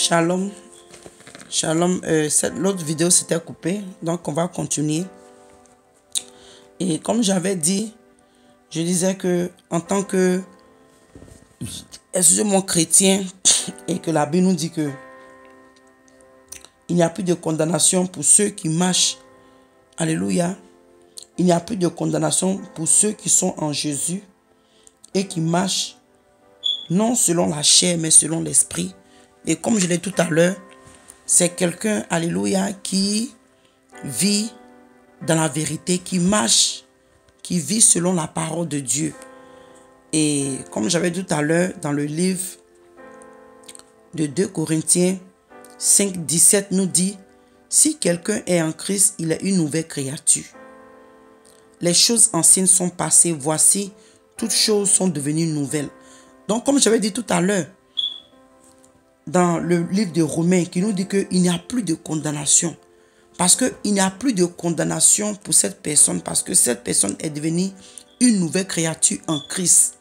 Shalom, shalom. L'autre vidéo s'était coupée, donc on va continuer. Et comme j'avais dit, je disais que en tant que, excusez-moi, chrétien, et que la Bible nous dit que il n'y a plus de condamnation pour ceux qui marchent. Alléluia. Il n'y a plus de condamnation pour ceux qui sont en Jésus et qui marchent non selon la chair, mais selon l'esprit. Et comme je l'ai dit tout à l'heure, c'est quelqu'un, alléluia, qui vit dans la vérité, qui marche, qui vit selon la parole de Dieu. Et comme j'avais dit tout à l'heure, dans le livre de 2 Corinthiens 5, 17 nous dit, si quelqu'un est en Christ, il est une nouvelle créature. Les choses anciennes sont passées, voici, toutes choses sont devenues nouvelles. Donc, comme j'avais dit tout à l'heure, dans le livre de Romains, qui nous dit qu'il n'y a plus de condamnation. Parce qu'il n'y a plus de condamnation pour cette personne, parce que cette personne est devenue une nouvelle créature en Christ.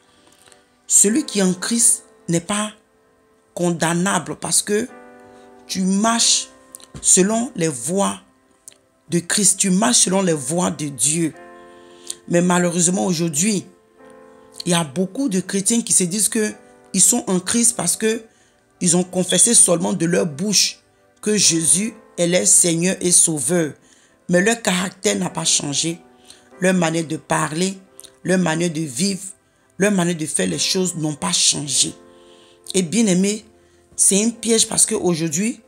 Celui qui est en Christ n'est pas condamnable, parce que tu marches selon les voies de Christ, tu marches selon les voies de Dieu. Mais malheureusement aujourd'hui, il y a beaucoup de chrétiens qui se disent qu'ils sont en Christ parce qu'ils ont confessé seulement de leur bouche que Jésus est leur Seigneur et Sauveur. Mais leur caractère n'a pas changé. Leur manière de parler, leur manière de vivre, leur manière de faire les choses n'ont pas changé. Et bien aimé, c'est un piège parce qu'aujourd'hui,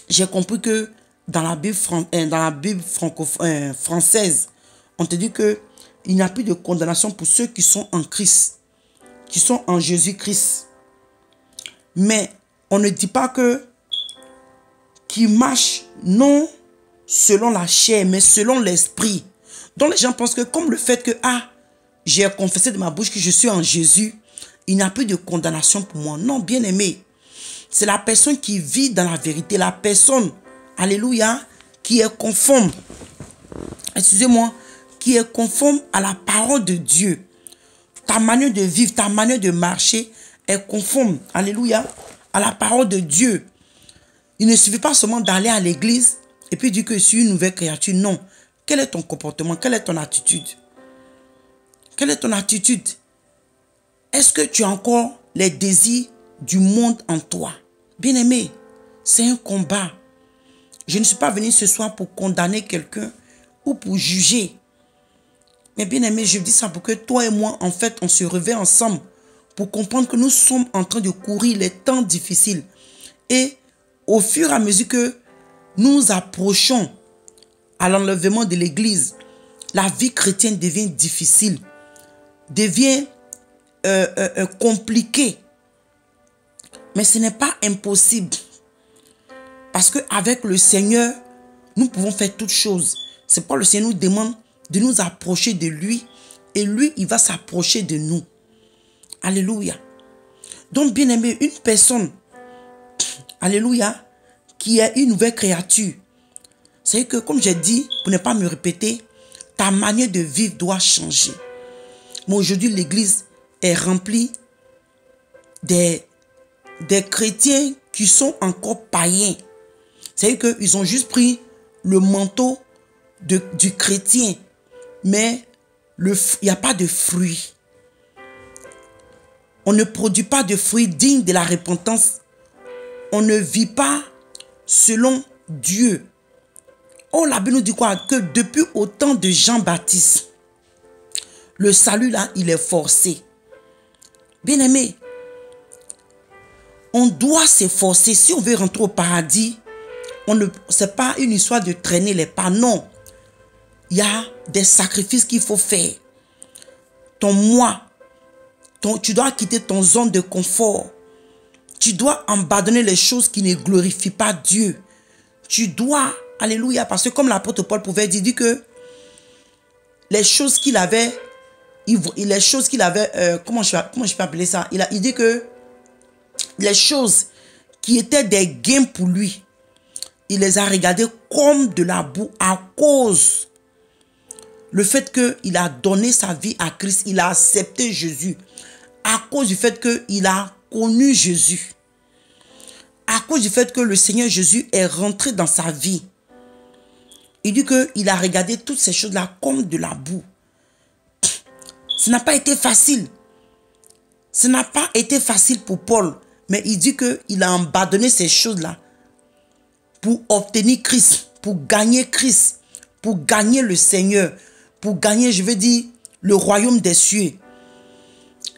j'ai compris que dans la Bible, française, on te dit qu'il n'y a plus de condamnation pour ceux qui sont en Christ, qui sont en Jésus-Christ. Mais on ne dit pas qui marchent non selon la chair, mais selon l'esprit. Donc les gens pensent que comme le fait que, j'ai confessé de ma bouche que je suis en Jésus, il n'y a plus de condamnation pour moi. Non, bien aimé. C'est la personne qui vit dans la vérité, la personne, alléluia, qui est conforme, excusez-moi, qui est conforme à la parole de Dieu. Ta manière de vivre, ta manière de marcher est conforme, alléluia, à la parole de Dieu. Il ne suffit pas seulement d'aller à l'église et puis dire que je suis une nouvelle créature. Non. Quel est ton comportement? Quelle est ton attitude? Quelle est ton attitude? Est-ce que tu as encore les désirs du monde en toi? Bien-aimé, c'est un combat. Je ne suis pas venu ce soir pour condamner quelqu'un ou pour juger. Mais bien-aimé, je dis ça pour que toi et moi, en fait, on se réveille ensemble pour comprendre que nous sommes en train de courir les temps difficiles. Et au fur et à mesure que nous approchons à l'enlèvement de l'église, la vie chrétienne devient difficile, devient compliquée. Mais ce n'est pas impossible. Parce qu'avec le Seigneur, nous pouvons faire toutes choses. C'est pourquoi le Seigneur nous demande de nous approcher de lui. Et lui, il va s'approcher de nous. Alléluia. Donc, bien aimé, une personne, alléluia, qui est une nouvelle créature. C'est que, comme j'ai dit, pour ne pas me répéter, ta manière de vivre doit changer. Mais aujourd'hui, l'église est remplie des chrétiens qui sont encore païens. C'est-à-dire qu'ils ont juste pris le manteau du chrétien, mais il n'y a pas de fruits. On ne produit pas de fruits dignes de la repentance. On ne vit pas selon Dieu. Oh, la Bible nous dit quoi? Que depuis au temps de Jean-Baptiste, le salut là, il est forcé. Bien-aimé, on doit s'efforcer. Si on veut rentrer au paradis, ce n'est pas une histoire de traîner les pas. Non. Il y a des sacrifices qu'il faut faire. Tu dois quitter ton zone de confort. Tu dois abandonner les choses qui ne glorifient pas Dieu. Tu dois, alléluia, parce que comme l'apôtre Paul pouvait dire que les choses qu'il avait, comment je peux appeler ça? Il dit que les choses qui étaient des gains pour lui, il les a regardées comme de la boue à cause le fait qu'il a donné sa vie à Christ, il a accepté Jésus à cause du fait qu'il a connu Jésus. à cause du fait que le Seigneur Jésus est rentré dans sa vie. Il dit qu'il a regardé toutes ces choses-là comme de la boue. Ce n'a pas été facile. Ce n'a pas été facile pour Paul. Mais il dit qu'il a abandonné ces choses-là pour obtenir Christ, pour gagner Christ, pour gagner le Seigneur, pour gagner, je veux dire, le royaume des cieux.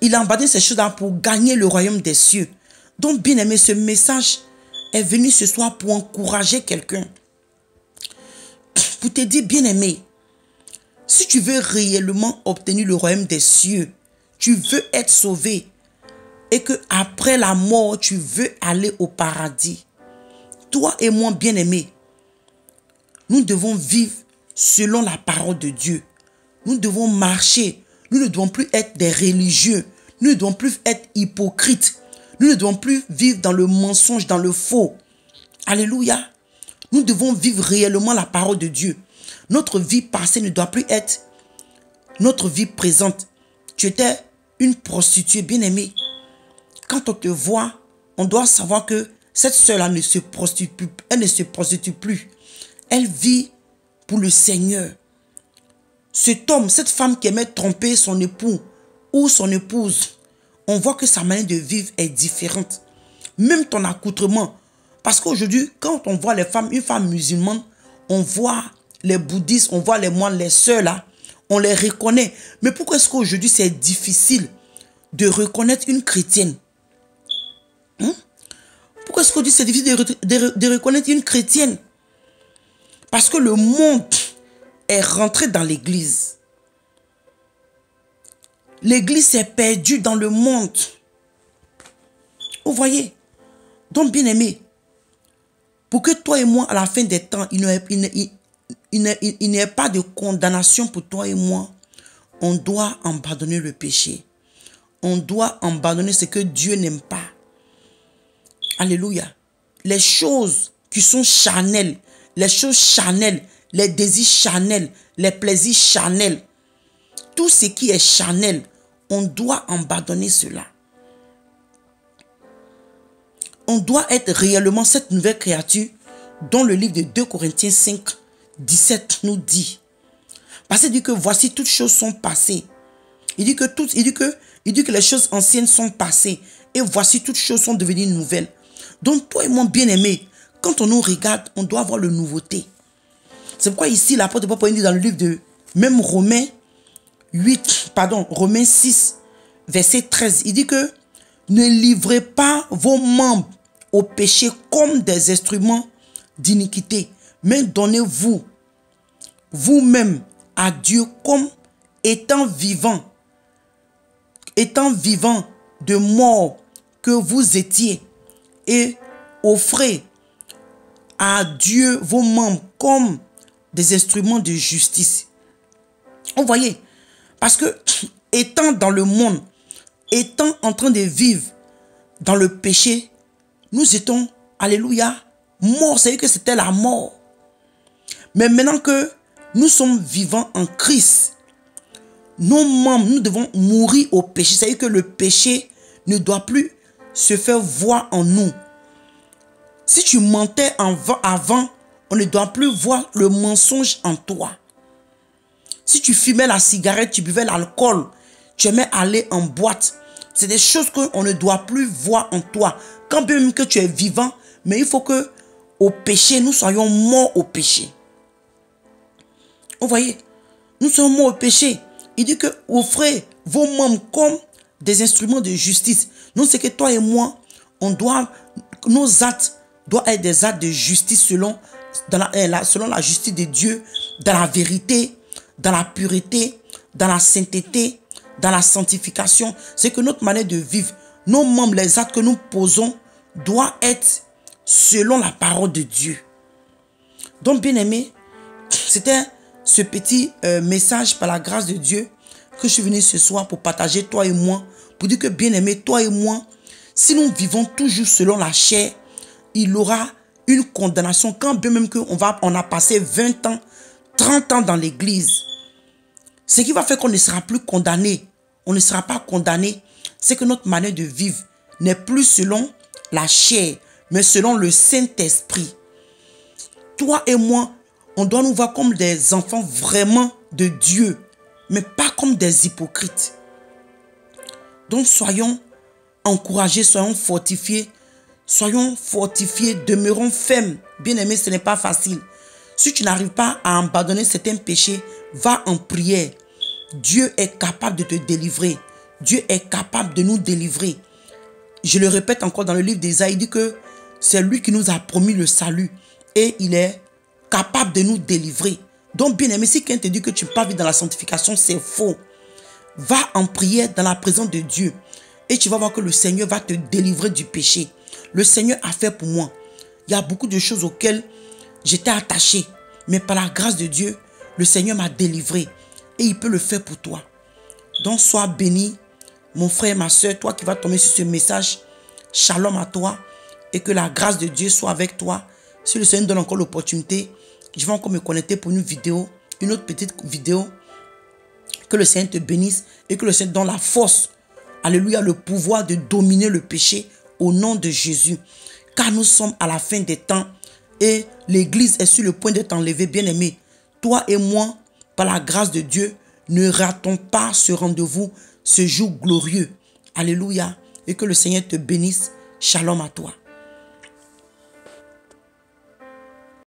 Il a abandonné ces choses-là pour gagner le royaume des cieux. Donc, bien aimé, ce message est venu ce soir pour encourager quelqu'un. Pour te dire, bien aimé, si tu veux réellement obtenir le royaume des cieux, tu veux être sauvé et que après la mort, tu veux aller au paradis. Toi et moi, bien aimé, nous devons vivre selon la parole de Dieu. Nous devons marcher. Nous ne devons plus être des religieux. Nous ne devons plus être hypocrites. Nous ne devons plus vivre dans le mensonge, dans le faux. Alléluia. Nous devons vivre réellement la parole de Dieu. Notre vie passée ne doit plus être notre vie présente. Tu étais une prostituée, bien-aimée. Quand on te voit, on doit savoir que cette sœur-là ne se prostitue plus. Elle ne se prostitue plus. Elle vit pour le Seigneur. Cet homme, cette femme qui aimait tromper son époux ou son épouse, on voit que sa manière de vivre est différente. Même ton accoutrement. Parce qu'aujourd'hui, quand on voit les femmes, une femme musulmane, on voit les bouddhistes, on voit les moines, les sœurs là, on les reconnaît. Mais pourquoi est-ce qu'aujourd'hui c'est difficile de reconnaître une chrétienne? Pourquoi est-ce qu'aujourd'hui c'est difficile de reconnaître une chrétienne? Parce que le monde est rentré dans l'église. L'église s'est perdue dans le monde. Vous voyez? Donc, bien aimé, pour que toi et moi, à la fin des temps, il n'y ait pas de condamnation pour toi et moi, on doit abandonner le péché. On doit abandonner ce que Dieu n'aime pas. Alléluia. Les choses qui sont charnelles, les choses charnelles, les désirs charnels, les plaisirs charnels, tout ce qui est charnel, on doit abandonner cela. On doit être réellement cette nouvelle créature dont le livre de 2 Corinthiens 5, 17 nous dit. Parce qu'il dit que voici toutes choses sont passées. Il dit que les choses anciennes sont passées et voici toutes choses sont devenues nouvelles. Donc toi et moi bien-aimés, quand on nous regarde, on doit avoir le nouveauté. C'est pourquoi ici l'apôtre Paul dit dans le livre de même Romains 6, verset 13, il dit que ne livrez pas vos membres au péché comme des instruments d'iniquité, mais donnez-vous vous-même à Dieu comme étant vivant de mort que vous étiez, et offrez à Dieu vos membres comme des instruments de justice. Vous voyez, parce que étant dans le monde, étant en train de vivre dans le péché, nous étions, alléluia, morts. C'est-à-dire que c'était la mort. Mais maintenant que nous sommes vivants en Christ, nos membres, nous devons mourir au péché. C'est-à-dire que le péché ne doit plus se faire voir en nous. Si tu mentais avant, on ne doit plus voir le mensonge en toi. Si tu fumais la cigarette, tu buvais l'alcool, tu aimais aller en boîte, c'est des choses qu'on ne doit plus voir en toi. Quand bien même que tu es vivant, mais il faut que au péché, nous soyons morts au péché. Vous voyez, nous sommes morts au péché. Il dit que offrez vos membres comme des instruments de justice. Donc c'est que toi et moi, nos actes doivent être des actes de justice selon la justice de Dieu, dans la vérité, dans la pureté, dans la sainteté, dans la sanctification. C'est que notre manière de vivre, nos membres, les actes que nous posons, doivent être selon la parole de Dieu. Donc, bien aimé, c'était ce petit message par la grâce de Dieu que je suis venu ce soir pour partager, toi et moi, pour dire que, bien aimé, toi et moi, si nous vivons toujours selon la chair, il aura une condamnation, quand bien même on a passé 20 ans, 30 ans dans l'église. Ce qui va faire qu'on ne sera plus condamné, on ne sera pas condamné, c'est que notre manière de vivre n'est plus selon la chair, mais selon le Saint-Esprit. Toi et moi, on doit nous voir comme des enfants vraiment de Dieu, mais pas comme des hypocrites. Donc soyons encouragés, soyons fortifiés, demeurons fermes. Bien-aimé, ce n'est pas facile. Si tu n'arrives pas à abandonner certains péchés, va en prière. Dieu est capable de te délivrer. Dieu est capable de nous délivrer. Je le répète encore dans le livre d'Ésaïe, il dit que c'est lui qui nous a promis le salut et il est capable de nous délivrer. Donc, bien-aimé, si quelqu'un te dit que tu ne peux pas vivre dans la sanctification, c'est faux. Va en prière dans la présence de Dieu et tu vas voir que le Seigneur va te délivrer du péché. Le Seigneur a fait pour moi. Il y a beaucoup de choses auxquelles j'étais attaché, mais par la grâce de Dieu, le Seigneur m'a délivré et il peut le faire pour toi. Donc, sois béni, mon frère, ma soeur, toi qui vas tomber sur ce message. Shalom à toi et que la grâce de Dieu soit avec toi. Si le Seigneur donne encore l'opportunité, je vais encore me connecter pour une vidéo, une autre petite vidéo. Que le Seigneur te bénisse et que le Seigneur donne la force, alléluia, le pouvoir de dominer le péché au nom de Jésus. Car nous sommes à la fin des temps et l'église est sur le point d'être enlevée, bien-aimé. Toi et moi, par la grâce de Dieu, ne ratons pas ce rendez-vous, ce jour glorieux. Alléluia. Et que le Seigneur te bénisse. Shalom à toi.